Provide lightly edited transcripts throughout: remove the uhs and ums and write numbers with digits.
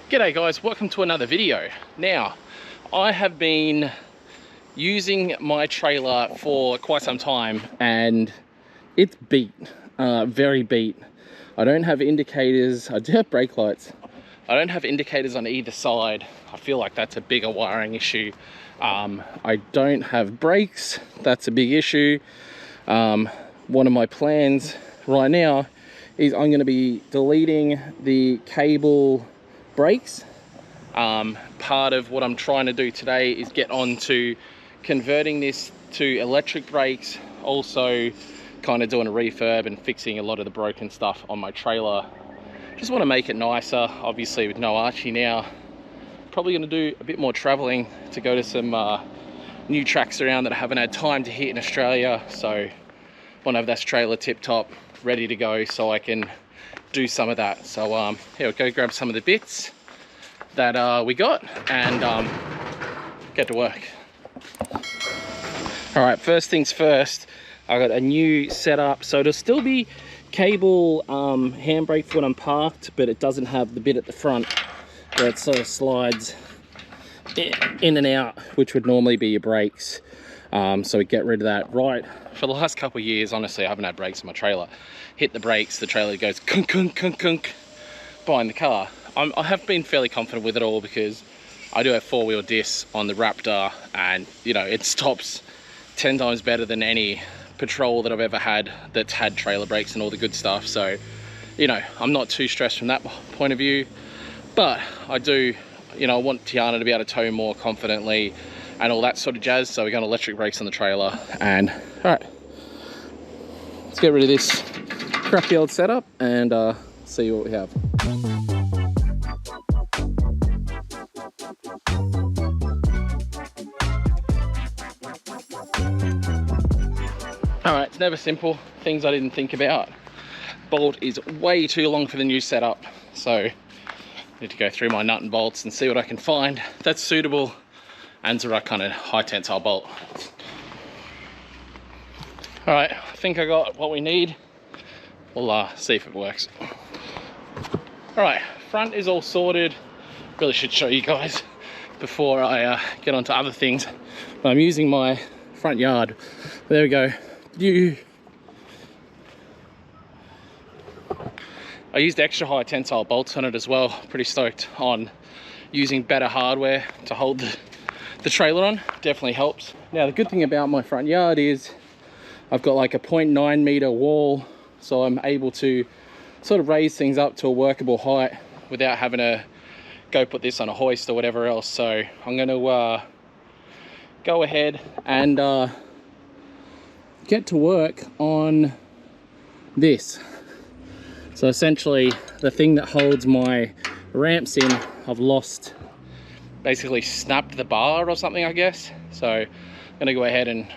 G'day guys, welcome to another video. Now, I have been using my trailer for quite some time and it's beat, very beat. I don't have indicators. I do have brake lights. I don't have indicators on either side. I feel like that's a bigger wiring issue. I don't have brakes. That's a big issue. One of my plans right now is I'm going to be deleting the cable brakes. Part of what I'm trying to do today is get on to converting this to electric brakes, also kind of doing a refurb and fixing a lot of the broken stuff on my trailer. Just want to make it nicer, obviously with no Archie now. Probably going to do a bit more traveling to go to some new tracks around that I haven't had time to hit in Australia, so want to have that trailer tip top ready to go so I can do some of that. So here, I'll go grab some of the bits that we got and get to work. All right, first things first, I got a new setup. So it'll still be cable handbrake for when I'm parked, but it doesn't have the bit at the front where it sort of slides in and out, which would normally be your brakes. So we get rid of that. Right, for the last couple of years, honestly, I haven't had brakes in my trailer. Hit the brakes, the trailer goes kunk, kunk, kunk, kunk behind the car. I have been fairly confident with it all because I do have four-wheel discs on the Raptor, and you know, it stops 10 times better than any Patrol that I've ever had that's had trailer brakes and all the good stuff. So, you know, I'm not too stressed from that point of view, but I do, you know, I want Tiana to be able to tow more confidently and all that sort of jazz. So we got electric brakes on the trailer, and all right, let's get rid of this crappy old setup and see what we have. All right, it's never simple. Things I didn't think about. Bolt is way too long for the new setup, so I need to go through my nut and bolts and see what I can find that's suitable and the right kind of high tensile bolt. All right, I think I got what we need. We'll see if it works. All right, front is all sorted. Really should show you guys before I get onto other things. But I'm using my front yard. There we go. I used extra high tensile bolts on it as well. Pretty stoked on using better hardware to hold the trailer on. Definitely helps. Now the good thing about my front yard is I've got like a 0.9 meter wall, so I'm able to sort of raise things up to a workable height without having to go put this on a hoist or whatever else. So I'm going to go ahead and get to work on this. So essentially the thing that holds my ramps in, I've lost, basically snapped the bar or something, I guess. So I'm gonna go ahead and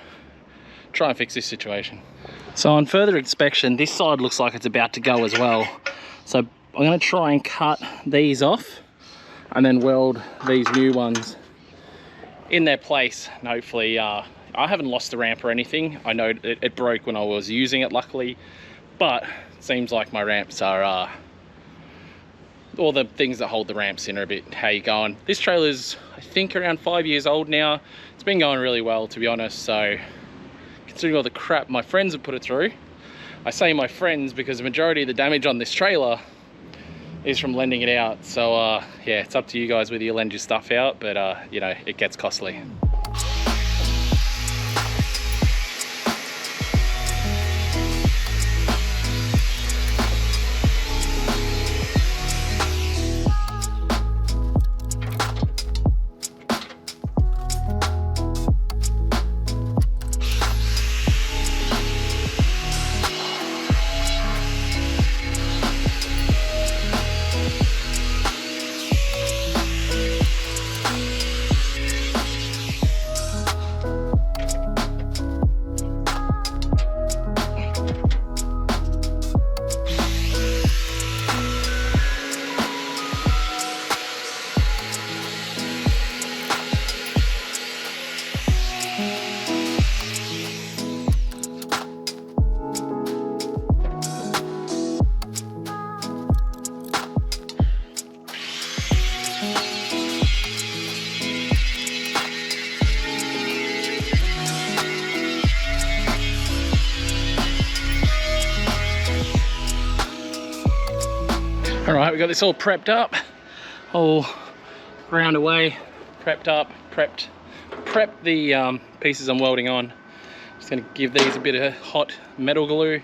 try and fix this situation. So on further inspection, this side looks like it's about to go as well. So I'm gonna try and cut these off and then weld these new ones in their place, and hopefully I haven't lost the ramp or anything. I know it broke when I was using it, luckily, but it seems like my ramps are, all the things that hold the ramps in are a bit how you going. This trailer's, I think, around 5 years old now. It's been going really well, to be honest, so considering all the crap my friends have put it through, I say my friends because the majority of the damage on this trailer is from lending it out. So yeah, it's up to you guys whether you lend your stuff out, but you know, it gets costly. Right, we got this all prepped up, all ground away, prepped up, prepped the pieces I'm welding on. Just gonna give these a bit of hot metal glue,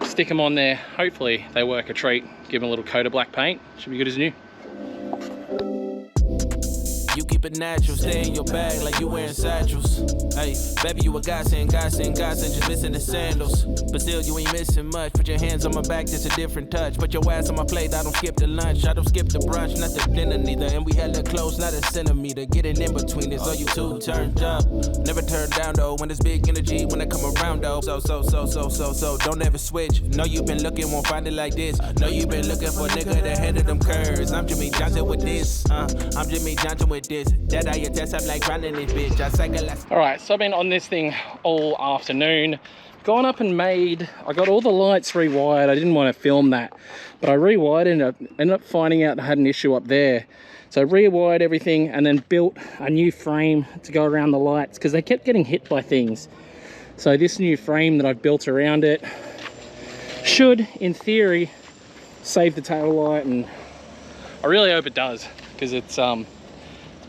stick them on there. Hopefully they work a treat. Give them a little coat of black paint. Should be good as new. You keep it natural, stay in your bag like you wearing satchels. Hey, baby, you a godsend, just missing the sandals. But still, you ain't missing much. Put your hands on my back, that's a different touch. Put your ass on my plate, I don't skip the lunch. I don't skip the brunch, not the dinner neither. And we hella close, not a centimeter. Getting in between is all you two turned up. Never turn down though, when there's big energy, when I come around though. So, don't ever switch. Know you've been looking, won't find it like this. Know you've been looking for a nigga that handle them curves. I'm Jimmy Johnson with this, I'm Jimmy Johnson with this. That I test, I'm like running this bitch. I cycle. Alright, so I've been on this thing all afternoon. Gone up and I got all the lights rewired. I didn't want to film that, but I rewired and I ended up finding out I had an issue up there. So I rewired everything and then built a new frame to go around the lights because they kept getting hit by things. So this new frame that I've built around it should, in theory, save the tail light, and I really hope it does, because it's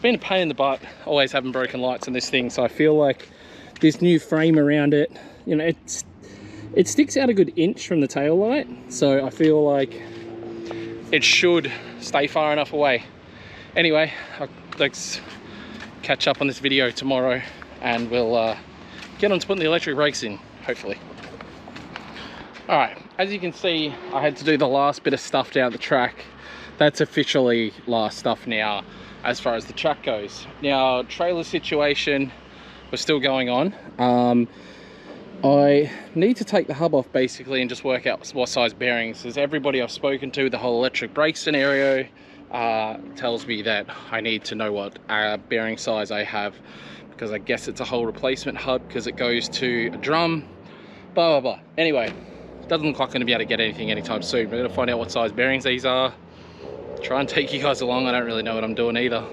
been a pain in the butt always having broken lights on this thing. So I feel like this new frame around it, you know, it sticks out a good inch from the tail light, so I feel like it should stay far enough away. Anyway, let's catch up on this video tomorrow and we'll get on to putting the electric brakes in, hopefully. All right, as you can see, I had to do the last bit of stuff down the track. That's officially last stuff now as far as the track goes. Now, trailer situation was still going on. I need to take the hub off basically and just work out what size bearings. As everybody I've spoken to, the whole electric brake scenario tells me that I need to know what bearing size I have, because I guess it's a whole replacement hub because it goes to a drum, blah, blah, blah. Anyway, doesn't look like I'm gonna be able to get anything anytime soon. We're gonna find out what size bearings these are. Try and take you guys along. I don't really know what I'm doing either.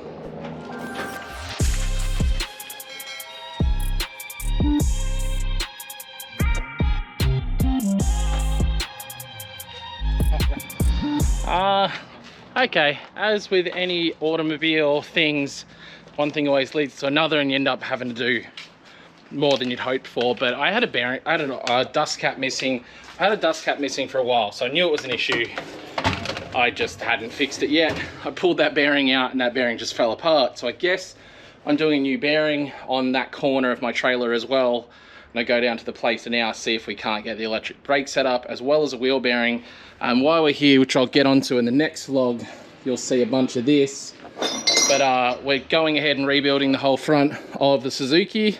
Okay, as with any automobile things, one thing always leads to another and you end up having to do more than you'd hoped for. But I had a dust cap missing. I had a dust cap missing for a while, so I knew it was an issue. I just hadn't fixed it yet. I pulled that bearing out and that bearing just fell apart. So I guess I'm doing a new bearing on that corner of my trailer as well. And I go down to the place and now see if we can't get the electric brake set up, as well as a wheel bearing. And while we're here, which I'll get onto in the next vlog, you'll see a bunch of this. But we're going ahead and rebuilding the whole front of the Suzuki.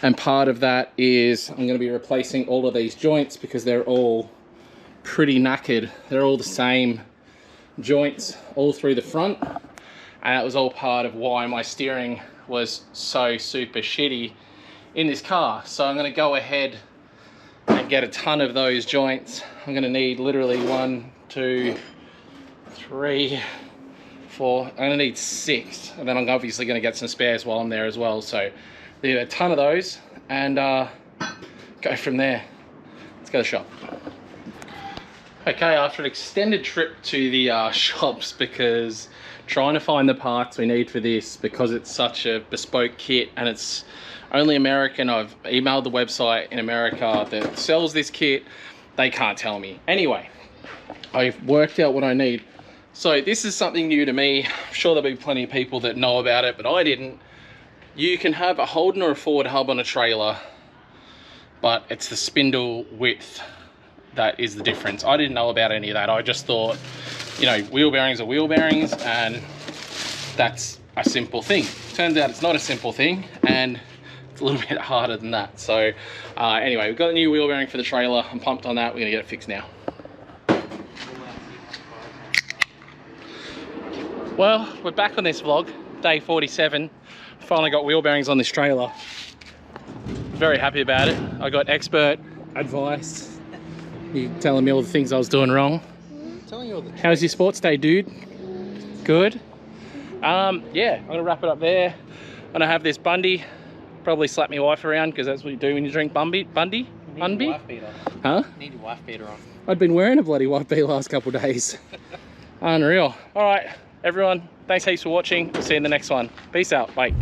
And part of that is I'm going to be replacing all of these joints because they're all pretty knackered. They're all the same joints all through the front, and that was all part of why my steering was so super shitty in this car. So I'm going to go ahead and get a ton of those joints. I'm going to need literally 1, 2, 3, 4. I'm going to need 6, and then I'm obviously going to get some spares while I'm there as well. So need a ton of those and go from there. Let's go to the shop. Okay, after an extended trip to the shops, because trying to find the parts we need for this, because it's such a bespoke kit and it's only American. I've emailed the website in America that sells this kit. They can't tell me. Anyway, I've worked out what I need. So this is something new to me. I'm sure there'll be plenty of people that know about it, but I didn't. You can have a Holden or a Ford hub on a trailer, but it's the spindle width that is the difference. I didn't know about any of that. I just thought, you know, wheel bearings are wheel bearings and that's a simple thing. Turns out it's not a simple thing and it's a little bit harder than that. So anyway, we've got a new wheel bearing for the trailer. I'm pumped on that. We're gonna get it fixed now. Well, we're back on this vlog, day 47. Finally got wheel bearings on this trailer. Very happy about it. I got expert advice. You telling me all the things I was doing wrong. Telling you all the truth. How's your sports day, dude? Good. Yeah, I'm gonna wrap it up there. I'm gonna have this Bundy. Probably slap my wife around because that's what you do when you drink Bundy. Need your wife beater. Huh? Need your wife beater on. I'd been wearing a bloody white bee last couple of days. Unreal. All right, everyone, thanks heaps for watching. We'll see you in the next one. Peace out. Bye.